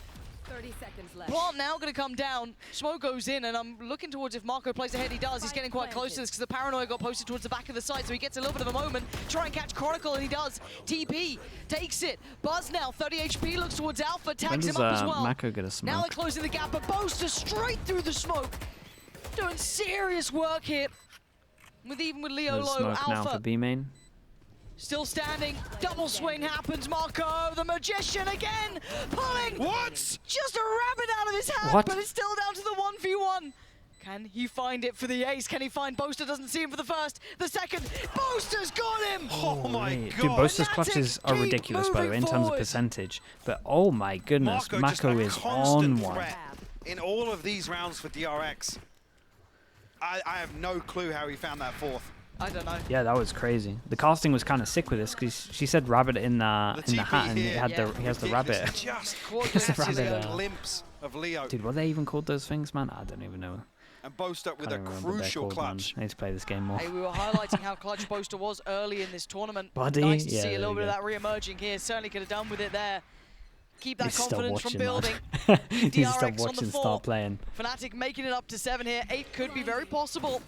30 seconds left. Plant now going to come down. Smoke goes in, and I'm looking towards if Marco plays ahead. He does. He's getting quite close to this because the Paranoia got posted towards the back of the site, so he gets a little bit of a moment. Try and catch Chronicle, and he does. TP takes it. Buzz now, 30 HP, looks towards Alpha, tags him up as well. Mako get a smoke? Now they're closing the gap, but Boaster straight through the smoke. Doing serious work here. Even with Leo low, smoke now Alpha for B main. still standing. Double swing happens. Marco, the magician again, pulling. What? Just a rabbit out of his hand, but it's still down to the 1v1. Can he find it for the ace? Can he find Boaster? Doesn't see him for the first. The second, Boaster's got him! Oh my god. Dude, Boaster's clutches are ridiculous, by the way, in terms of percentage. But oh my goodness, Mako is on one. In all of these rounds for DRX, I have no clue how he found that fourth. I don't know. Yeah, that was crazy. The casting was kind of sick with this because she said rabbit in the hat, and he has the rabbit. Just the rabbit. Glimpse of Leo. Dude, what are they even called those things, man? I don't even know. And Boaster with a crucial clutch. I need to play this game more. Hey, we were highlighting how clutch Boaster was early in this tournament. Buddy, nice to see a little bit of that re-emerging here. Certainly could have done with it there. Keep that confidence from building. He's still watching, start playing. FNATIC making it up to 7 here. 8 could be very possible.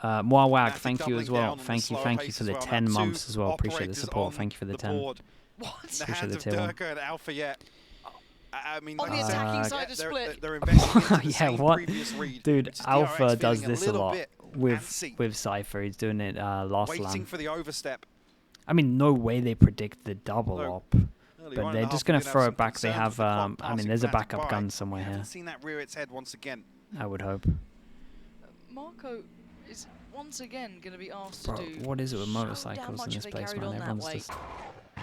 Moawag, thank you as well. Thank you for the 10 months as well. Appreciate the support. Thank you for the 10. What? Appreciate the Durka and Alpha yet. I mean, on the attacking side of split. They're investing in yeah, what? Read, dude, Alpha does this a lot with antsy. Cypher. He's doing it last Waiting LAN. for the overstep. I mean, no way they predict the double op. But they're just going to throw it back. They have, I mean, there's a backup gun somewhere here. Seen that rear its head once again. I would hope. Marco is once again going to be asked Bro, to do. what is it with motorcycles in this place, man? Everyone's just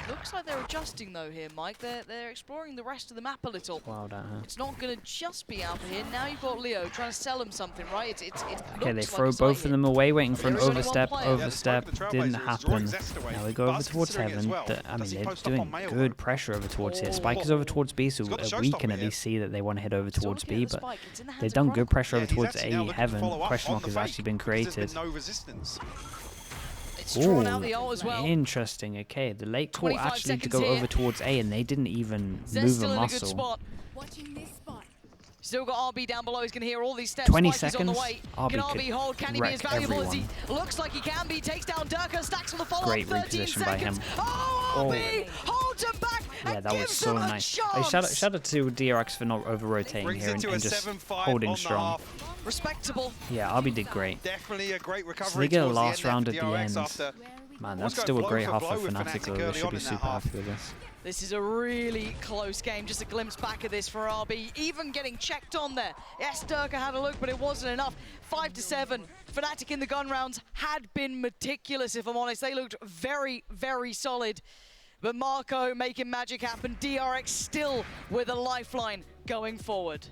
Looks like they're adjusting though here, Mike. They're exploring the rest of the map a little. wild out here. It's not going to just be Alpha here. Now you've got Leo trying to sell him something, right? Okay, they throw both of them away, waiting for an overstep. Overstep didn't happen. Now we go over towards Heaven. I mean, they're doing good pressure over towards here. Spike is over towards B, so we can at least see that they want to head over towards B, but they've done good pressure over towards A. Heaven. Question mark has actually been created. Ooh, out the ult as well. Interesting. Okay, the late call actually to go over towards A, and they didn't even move a muscle. Watching this spot. Still got RB down below. He's going to hear all these steps. 20 Spike seconds. on the way. Can RB hold? Can he be as valuable as he looks like he can be? Takes down Durka. Stacks on the follow-up. Great 13 reposition seconds. by him. Oh, RB holds him back. Yeah, that was so nice. Hey, shout out to DRX for not over-rotating here and just holding strong. Respectable. Yeah, RB did great. Definitely a great recovery. So they get a last round at the end. After Man, that's still a great half for FNATIC, though. They should be super happy with this. This is a really close game. Just a glimpse back at this for RB. Even getting checked on there. Yes, Durka had a look, but it wasn't enough. 5-7. FNATIC in the gun rounds had been meticulous, if I'm honest. They looked very, very solid. But Marco making magic happen. DRX still with a lifeline going forward.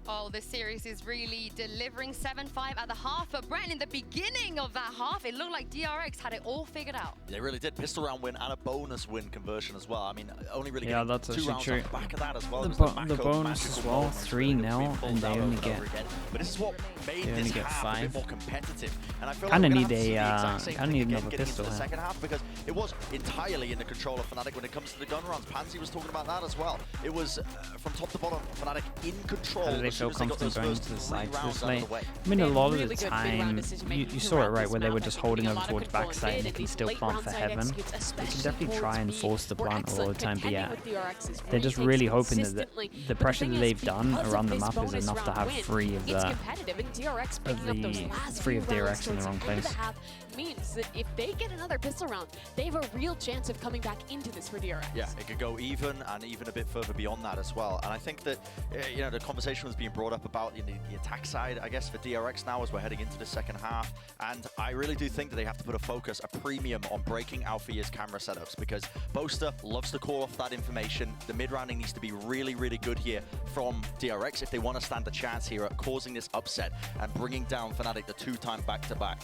Oh, this series is really delivering 7-5 at the half. But Brent, in the beginning of that half, it looked like DRX had it all figured out. They really did. Pistol round win and a bonus win conversion as well. I mean, only really Yeah, getting that's 2 actually rounds true. off the back of that as well. The bonus as well, 3-0, and they only get. But this is what made They only this get half a 5. bit more competitive. And I feel Kinda like we're need gonna have to see the exact a, same kinda thing need again another getting pistol into the here. second half, because it was entirely in the control of FNATIC when it comes to the gun rounds. Pansy was talking about that as well. It was from top to bottom, FNATIC in control. How do they as soon feel as they got confident those going first to the 3 side rounds this out late? of the way. I mean, a lot of Really the good time, mid-round decision-making you saw it throughout right this where they map. were I just think holding a over lot of towards control backside, and they in can these still late plant round for side heaven. executes, They can especially definitely try towards and B. force the We're plant a lot of excellent the time, but yeah, contending with DRX is they're just retakes really hoping that consistently. the But pressure thing that is, they've done because around of the this map is bonus enough to round have win, 3 of it's the competitive, and DRX picking up those last 3 few of rounds DRX in the towards wrong the end of place. the half means that if they get another pistol round, they have a real chance of coming back into this for DRX. Yeah, it could go even and even a bit further beyond that as well. And I think that, you know, the conversation was being brought up about the attack side, I guess, for DRX now as we're heading into the second half. And I really do think that they have to put a focus, a premium on breaking Alphea's camera setups, because Boaster loves to call off that information. The mid-rounding needs to be really, really good here from DRX if they want to stand a chance here at causing this upset and bringing down FNATIC the 2-time back-to-back.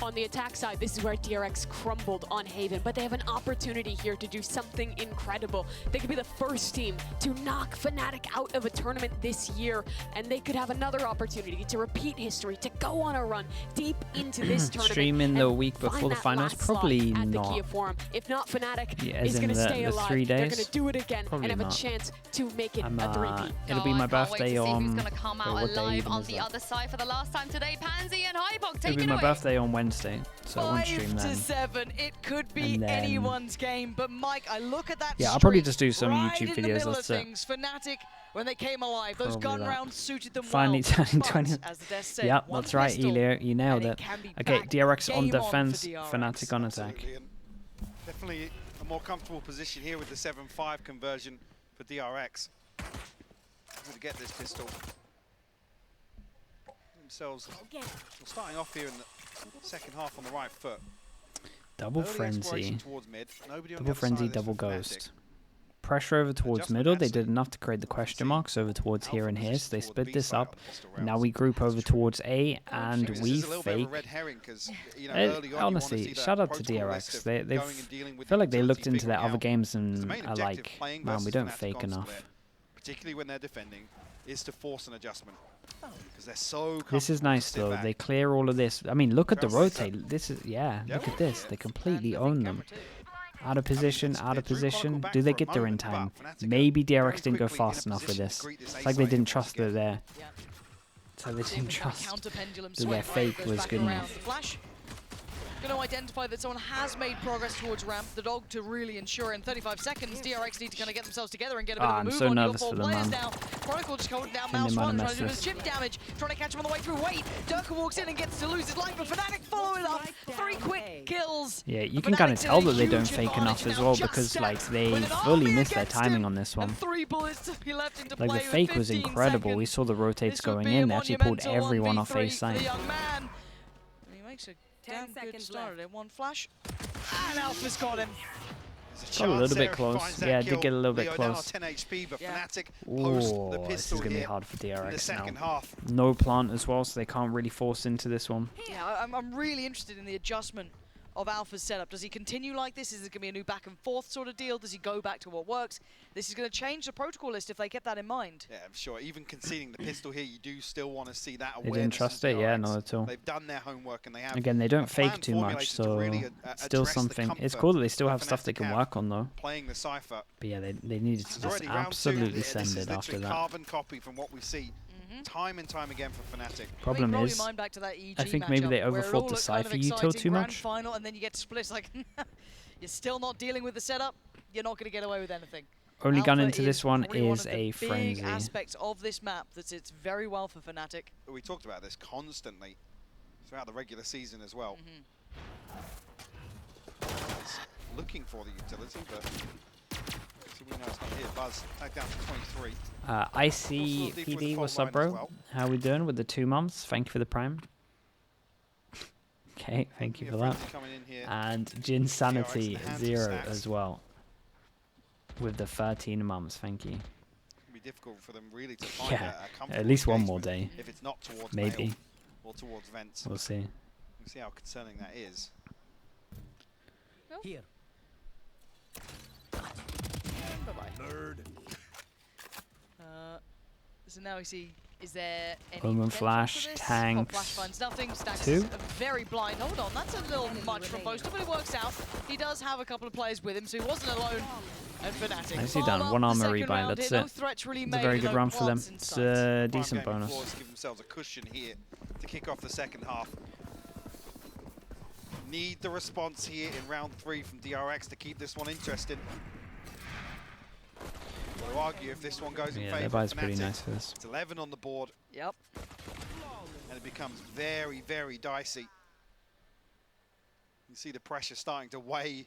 On the attack side, this is where DRX crumbled on Haven, but they have an opportunity here to do something incredible. They could be the first team to knock FNATIC out of a tournament this year, and they could have another opportunity to repeat history, to go on a run deep into this tournament. Stream in the and week before find the that finals? last slot Probably at not. the Kia Forum. If not, FNATIC Yeah, as is in going to the stay alive. 3 They're days? going to do it again Probably and have not. a chance to make it I'm, a three-peat. it'll be my I can't wait to birthday see on. who's going to come out wait, what day alive even on is the that? other side for the last time today. Pansy and Hypok, It'll take be it my away. birthday on Wednesday, so I won't 5 stream to then. 7. It could be And then- anyone's game, but Mike, I look at that. Yeah, I'll probably streak just do some right YouTube in the videos, middle that's of it. things. FNATIC, when they came alive, those Probably gun that. rounds suited them Finally well. turning But, 20. as the desk said, Yep, one that's right, pistol, Elio, you nailed and it. can be Okay, back. DRX on Game for defense, DRX. FNATIC on attack. Absolutely, and definitely a more comfortable position here with the 7-5 conversion for DRX. Able to get this pistol themselves. Well, starting off here in the second half on the right foot. Double Early frenzy. exploration towards mid. Nobody on the Double other side frenzy, of this double for FNATIC. ghost. Pressure over towards Adjustment middle. They absolutely. did enough to create the question marks over towards here and here, so they Alpha split positions this toward up. B side on pistol Now rounds. we group over towards A, and This we is a little bit of a fake. red herring 'cause, you know, early on you wanna Honestly, see that shout out to protocol list DRX. of They've going and dealing with feel the like they looked utility into their figuring other out. games The and main are objective like, playing man, we versus don't FNATIC fake on enough. split, particularly when they're defending, is to force an adjustment. Because they're so This is comfortable to nice sit though. back. They clear all of this. I mean, look at the Very nice. rotate. This is yeah. Yep. Look at this. They completely And own moving them. camera too. Out of position, It's- out of they drew Chronicle position. back Do they for a get there in moment, time? but FNATIC are Maybe very DRX didn't go quickly in a fast enough with position this. to greet this It's A like they side didn't once trust again. that there. Yeah. So they See if didn't we can trust. counter pendulum that swing. their fake Goes was back good around. enough. Flash. Going to identify that someone has made progress towards ramp. The dog to really ensure in 35 seconds, DRX need to kind of get themselves together and get a bit of a I'm move so on your nervous four for them, players man. now. Chronicle just holding down Think they Mouse might 1, have trying to do messed his chip damage, trying to catch him on the way through. Wait, Durka walks in and gets to lose his life, but FNATIC follow it up. 3 quick kills. Yeah, you And can kind of FNATIC's in tell a that they don't huge fake enough advantage as now, well just because like stacked they with an fully army missed their against timing him. on this one. And 3 bullets to be left into Like play the with fake was 15 incredible. We seconds. saw the rotates This would going be a in. They actually pulled monumental everyone off 1v3 A for side. the young man. And he makes a 10 damn good seconds start. left. In one flash. And Alpha's got him. There's Got a little chance bit there if he close. finds that Yeah, it did kill. get a little bit Leo now close. 10 HP, but Yeah. FNATIC post the Oh, this is pistol gonna be here hard for in the DRX second now. half. No plant as well, so they can't really force into this one. Yeah, I'm really interested in the adjustment of Alpha's setup. Does he continue like this? Is it going to be a new back and forth sort of deal? Does he go back to what works? This is going to change the protocol list if they kept that in mind. Yeah, I'm sure. Even conceding the pistol here, you do still want to see that They awareness. didn't trust from it, yeah, DRX. not at all. They've done their homework and they have Again, they don't a plan fake too much, formulated to so really, still address the something. It's comfort cool that they still that have stuff they FNATIC can have work on though. playing the Cypher. But yeah, they needed to It's just already round 2. absolutely This send is it after literally that. carbon copy from what we see time and time again for FNATIC. Problem roll is, your mind back to that EG I think maybe matchup they where it overthought all the looked kind of Cypher util exciting, too grand much. Final, and then you get split. Like you're still not dealing with the setup. You're not going to get away with anything. Only gun Alpha into this one probably is of a the frenzy. big aspects of this map that sits very well for FNATIC. We talked about this constantly throughout the regular season as well. It's looking for the utility, but so we know it's not here. Buzz tagged down to 23. ICPD, what's up, bro? How we doing with the 2 months? Thank you for the prime. Okay, thank you for that. Coming in here. And Jin Sanity DRX, the hands of 0 Stacks. as well. With the 13 months, thank you. Be difficult for them really to find Yeah, a comfortable at least one more engagement day. if it's not towards Maybe. male or towards vents. We'll see. We'll see how concerning that is. Here. Bye-bye. So now we see, is there any Omen potential flash, for this? tanks. Oh, flash finds nothing. Stacks Two. is very blind. Hold on, that's a little much from Boaster, but it works out. He does have a couple of players with him, so he wasn't alone. And FNATIC. Nicely Farm done. up One the armor second rebuy. round That's here. No it. threats really It's a made, very good no run for them. plants in It's sight. a Prime decent Gaming bonus. Force give themselves a cushion here to kick off the second half. Need the response here in round 3 from DRX to keep this one interesting. I'll argue if this one goes in Yeah, favour their of buy's pretty FNATIC, nice for this. it's 11 on the board, Yep. and it becomes very, very dicey. You see the pressure starting to weigh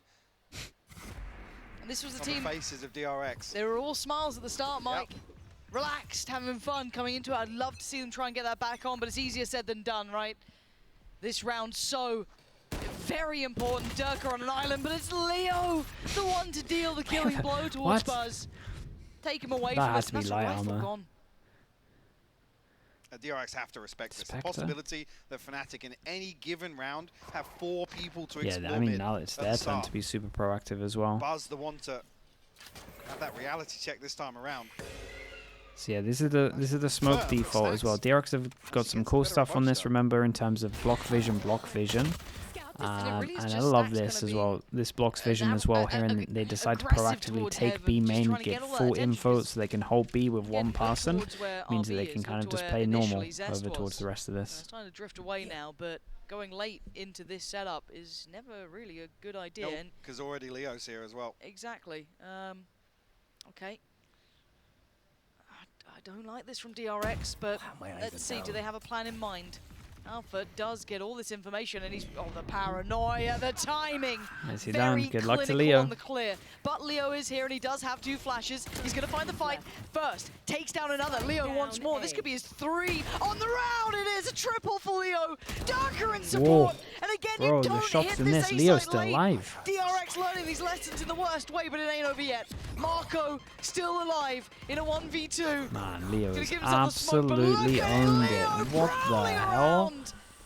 And this was a on the team, faces of DRX. they were all smiles at the start, Mike. Relaxed, having fun coming into it. I'd love to see them try and get that back on, but it's easier said than done, right? This round so very important. Durka on an island, but it's Leo, the one to deal the killing blow towards What? Buzz. Take him away That from had us. to be That's a light rifle armor. gone. DRX have to respect this. The Spectre. possibility that FNATIC in any given round have 4 people to Yeah, explore I mean, mid now it's at their the turn start. to be super proactive as well. Buzz the one to have that reality check this time around. So yeah, this is the smoke Firm default as well. DRX have got some cool stuff on this, remember, in terms of block vision. really is And I just love Stacks this gonna as be well. This blocks vision as well here, and they decide to aggressive proactively towards take heaven, B just main, trying to get get all that full attention, info 'cause so they can hold B with one go person. towards where Means that RB they can is, kind go of to just where play normal initially Zest over towards was. the rest of It's this. starting to drift away now, but going late into this setup is never really a good idea. And Because already Leo's here as well. exactly. Okay. I don't like this from DRX, but let's see. Do they have a plan in mind? Alpha does get all this information, and he's the paranoia, the timing. Nicely Very done. Good luck to clinical Leo. on the clear. But Leo is here, and he does have 2 flashes. He's going to find the fight first. Takes down another. Leo once more. This could be his 3 on the round. It is a triple for Leo. Darker in support. Whoa. And again, Bro, you the don't shots hit in this this. Leo's A-side still late. alive. DRX learning these lessons in the worst way, but it ain't over yet. Marco still alive in a 1v2. Man, Leo Gonna has give himself a smoke, but look absolutely at owned Leo it. What the prowling hell? around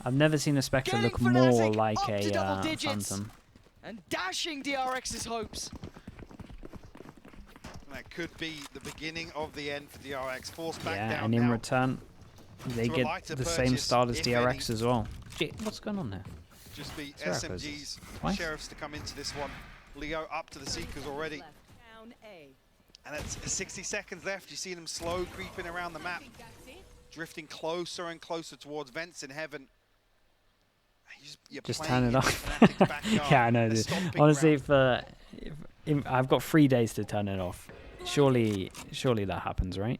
I've never seen a Spectre Getting look more FNATIC like up to a double digits. Phantom. and dashing DRX's hopes. And that could be the beginning of the end for DRX. Forced back Yeah, down and in now. return, they to a get lighter the same purchase, start as if DRX any. as well. Gee, what's going on there? Just the Serapis. SMGs, Twice? Sheriffs to come into this one. Leo up to the Seekers already. Down A. And it's 60 seconds left. You see them slow creeping around the map, drifting closer and closer towards vents in heaven. You're Just playing turn it in off. FNATIC's backyard, Yeah, I know. a Dude. stomping Honestly, ground. if I've got 3 days to turn it off. Surely that happens, right?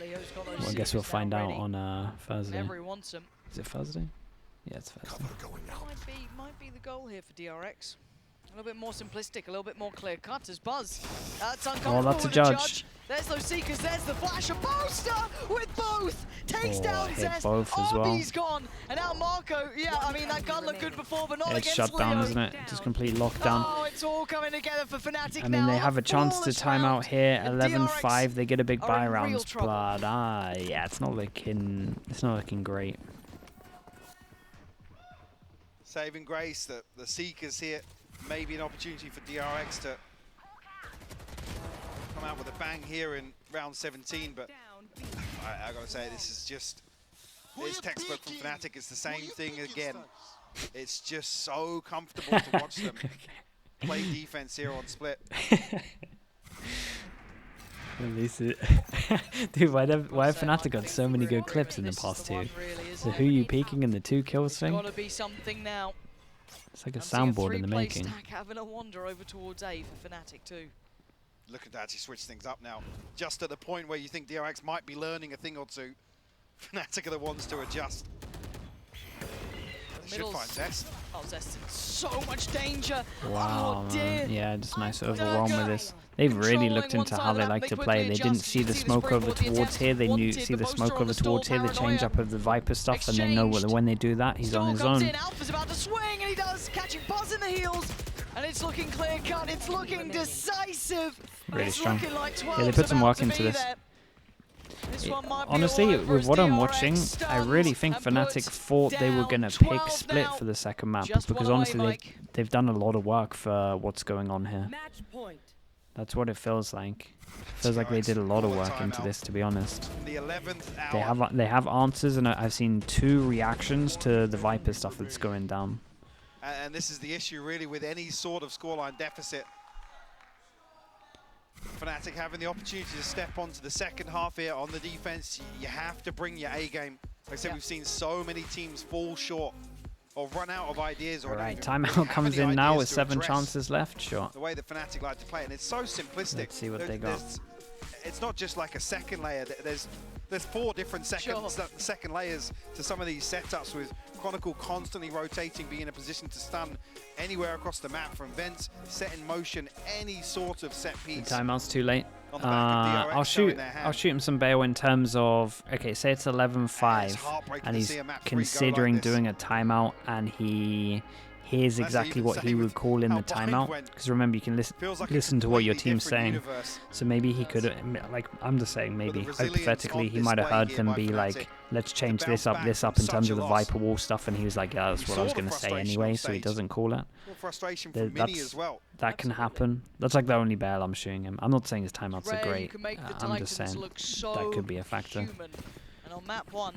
Leo's got those Well, I guess we'll seekers now find out ready on Thursday. whenever he wants them. Is it Thursday? Yeah, it's Thursday. Might be the goal here for DRX. A little bit more simplistic, a little bit more clear cut as Buzz. That's uncomfortable that's a with the judge. There's those Seekers, there's the flash, a poster with both! Takes down hit Zest, both as well. RB's gone, and now Marco, yeah, I mean, that gun looked good before, but not It's against shut down, Leo. isn't it? Just complete lockdown. Oh, it's all coming together for FNATIC I now. mean, they have a chance to flawless time out round, here. and 11-5. They get a big are buy in real rounds, trouble. but yeah, it's not looking great. Saving grace, the Seekers here. Maybe an opportunity for DRX to come out with a bang here in round 17, but I gotta say, this is just, it's textbook from FNATIC. It's the same thing again. It's just so comfortable to watch them play defense here on split. At least it dude, why have FNATIC got so many good clips in the past 2? So who you peeking in the 2 kills thing? Gotta be something now. It's like a I'm seeing soundboard in the 3-play making. Stack having a wander over towards A for FNATIC too. Looking to actually switch things up now. Just at the point where you think DRX might be learning a thing or two, FNATIC are the ones to adjust. Should find Zest. Oh, Zest in so much danger. Wow, oh, dear. man. Yeah, just nice overwhelm with this. They've really looked into how they like to play. They didn't see the smoke over towards here. They knew see the smoke over towards here, the change up of the Viper stuff, and they know when they do that, he's on his own. Alpha's about to swing, and he does, catching Buzz in the heels. And it's looking clear cut, it's looking decisive. Really It's strong. looking like Yeah, they 12's put some about work to into be this. there. This one might be Honestly, all over with as what I'm DRX watching, I really think and FNATIC puts thought they were down going to pick 12 split now. for the second map, Just because one away, honestly, Mike. they've done a lot of work for what's going on here. Match point. That's what it feels like. Feels like they did a lot of work into this, to be honest. The 11th hour. They have answers, and I've seen 2 reactions to the Viper stuff that's going down. And this is the issue, really, with any sort of scoreline deficit. FNATIC having the opportunity to step onto the second half here on the defense. You have to bring your A game. Like I said, we've seen so many teams fall short or run out of ideas. Or Alright, don't even timeout really comes have any in now ideas with to 7 address chances left. Sure. the way that FNATIC like to play, and it's so simplistic. Let's see what they got. It's not just like a second layer. There's 4 different second layers to some of these setups, with Chronicle constantly rotating, being in a position to stun anywhere across the map, from vents, set in motion, any sort of set piece. The timeout's too late. On the back of DRX I'll showing shoot. their hand. I'll shoot him some bail in terms of, okay, say it's 11-5, heartbreaking and to he's see a map 3 go like considering this. doing a timeout, and he hears That's exactly even what he saying would with call in how the Bind timeout. went. Because remember, you can Feels like a listen to what your completely team's different saying. universe. So maybe he could, like, I'm just saying, maybe the resilience hypothetically, on he might have display heard here them by be FNATIC like, let's change bounce this up back in from terms such of a the loss. Viper wall stuff, and he was like, yeah, that's We what I was saw the going to say frustration anyway, on so he stage. doesn't call it. Real frustration Th- from Mini that's- as well. That can happen. That's like the only bail I'm shooting him. I'm not saying his timeouts are Rare, you great. can make the I'm just Titans saying look so that could be a factor. human. And on map 1,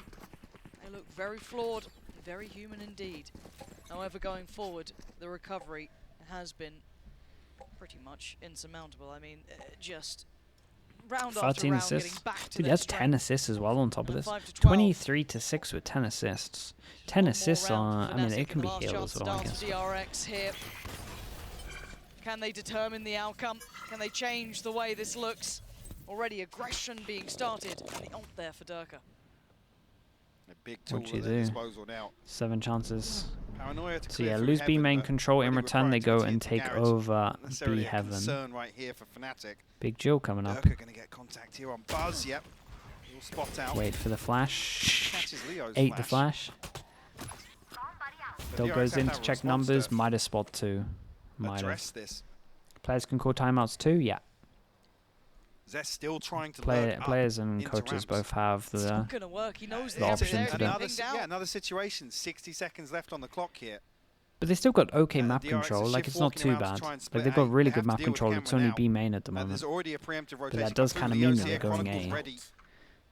they look very flawed, very human indeed. However, going forward, the recovery has been pretty much insurmountable. I mean, just round after 13 round, getting assists. back to Dude, their that's strength. 10 assists as well on top of And this. 5 to 12. 23-6 with 10 assists. 10 One more assists round are, for I mean, FNATIC, it can be and last healed chance as well, I to guess. dance DRX here. Can they determine the outcome? Can they change the way this looks? Already aggression being started, and the ult there for Durka. A big tool What'd you at their do? disposal now. 7 chances. Paranoia to So clear yeah, through lose B heaven, main but control. In really return, they required go to and continue take to garage. over Not necessarily B a heaven. concern right here for FNATIC. Big Jill coming up. Durka going to get contact here on Buzz. Yep. He'll spot out. Wait for the flash. Catches Leo's 8 the flash. But Still DRX goes have in to to have a check response numbers. to Might have spot 2. Might have. address this. Players can call timeouts too. Yeah. Zest still trying to lurk up Players and into coaches ramps. both have It's the. not going to work. He knows the the option to do it. Another situation. 60 seconds left on the clock here. But they still got okay map DRX control. is Like, shift it's not walking too around to bad. try and Like, split they've A. got They really have good to map deal with the control. It's camera only now. B main at the moment. There's already a preemptive rotation. that does through kinda Leo's mean that here. they're going Chronicle's A. ready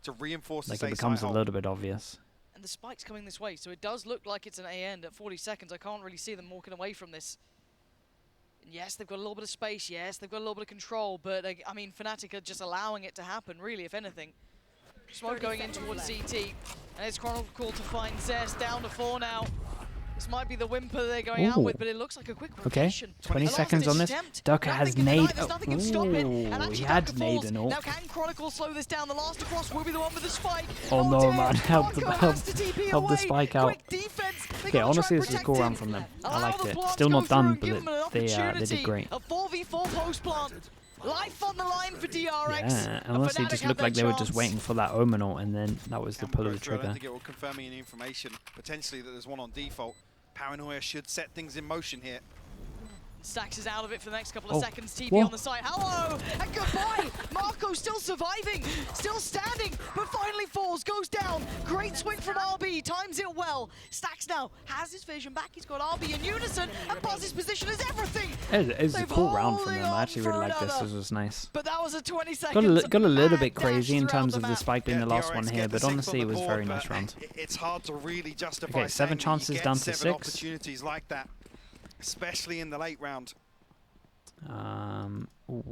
to reinforce Like, the it safe becomes side a hold. little bit obvious. And the spike's coming this way, so it does look like it's an A end at 40 seconds. I can't really see them walking away from this. And yes, they've got a little bit of space. Yes, they've got a little bit of control. But, I mean, FNATIC are just allowing it to happen, really, if anything. Smoke going in towards CT. And it's Chronicle to find Zest down to 4 now. This might be the whimper they're going out Ooh. with, but it looks like a quick Okay, rotation. 20 A last seconds on this. attempt. Durka Nothing has can deny, nade. there's nothing can stop it. And Ooh, actually he had Durka nade falls. and all. Now can Chronicle slow this down? The last across will be the one with the spike. Oh no, dear. man. Help the, Marco help, has to TP help the away. spike out. Quick defense. They Okay, gotta honestly, try and this is a protect cool him. round from them. I Allow liked the it. plants Still go not through done, and give but them an they did opportunity. great. A 4v4 post plant. Life on the line for DRX. Yeah, And unless they FNATIC just have looked their like they were just chance. waiting for that Omen ult, and then that was the Camera pull of the goes through. I trigger. don't think it will confirm any information. Potentially that there's one on default. Paranoia should set things in motion here. Stax is out of it for the next couple of Oh, seconds. TP whoa. on the side. Hello and goodbye. Marco still surviving, still standing, but finally falls, goes down. Great swing from RB, times it well. Stax now has his vision back. He's got RB in unison, and Buzz's position is everything. It's a They've cool round from holding them. I on actually for really like this. another. This was nice. But that was a 20 seconds. Got a little mad bit crazy dash in throughout terms of the the map. spike being the last DRX one get here, the but sixth honestly, on it the was a board, very nice but round. It's hard to really justify Okay, 7 saying that you chances get down to 7 6. opportunities like that, especially in the late round. Ooh.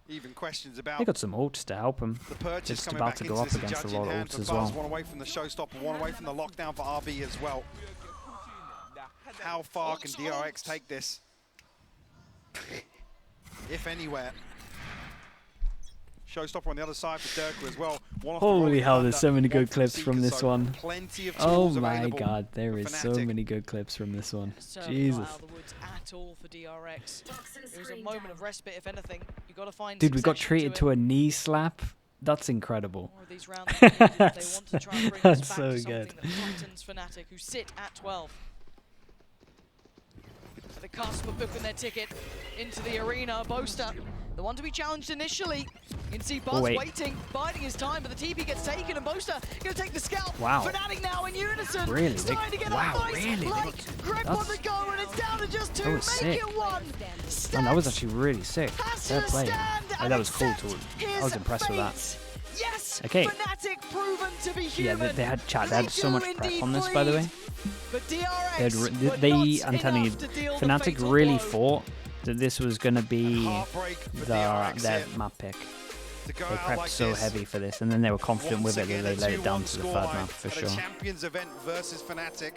Even questions about They got some ults to help them. the purchase Just coming about back to into go up this, against a judge lot in of hand ults for as Buzz, well. one away from the showstopper, one away from the lockdown for RB as well. How far can DRX take this? If anywhere. Showstopper on the other side for Durka as well. One off the Holy rolling hell, there's thunder, so many one good from clips Seeker, from this so one. Plenty of Oh tools my available god, there for is so FNATIC. many good clips from this one. Certainly Jesus. not out of the woods at all for DRX. It was a moment of respite, if anything. You got to find. Dude, we got succession treated it. to a knee slap. That's incredible. More of these rounds. They want to try and bring That's us back so to something good. that frightens FNATIC, who sit at 12. At the cusp of booking their ticket into the arena, Boaster the one to be challenged initially. You can see Buzz waiting, biding his time, but the TP gets taken, and Boaster going to take the scalp. Wow. FNATIC now in unison. Really? Starting to get Wow, a nice really? light grip on the go, and it's down to just 2. That was Make sick. it 1. Man, that was actually really sick. Fair play. Oh, That was cool too. I was impressed with that. Yes, Okay. FNATIC proven to be Yeah, human. they had chat. They had so much prep on this, by the way. But DRX I'm telling you, FNATIC really thought that this was going to be their map pick. They prepped so heavy for this, and then they were confident with it that they let it down to the third map for sure. Champions event versus FNATIC.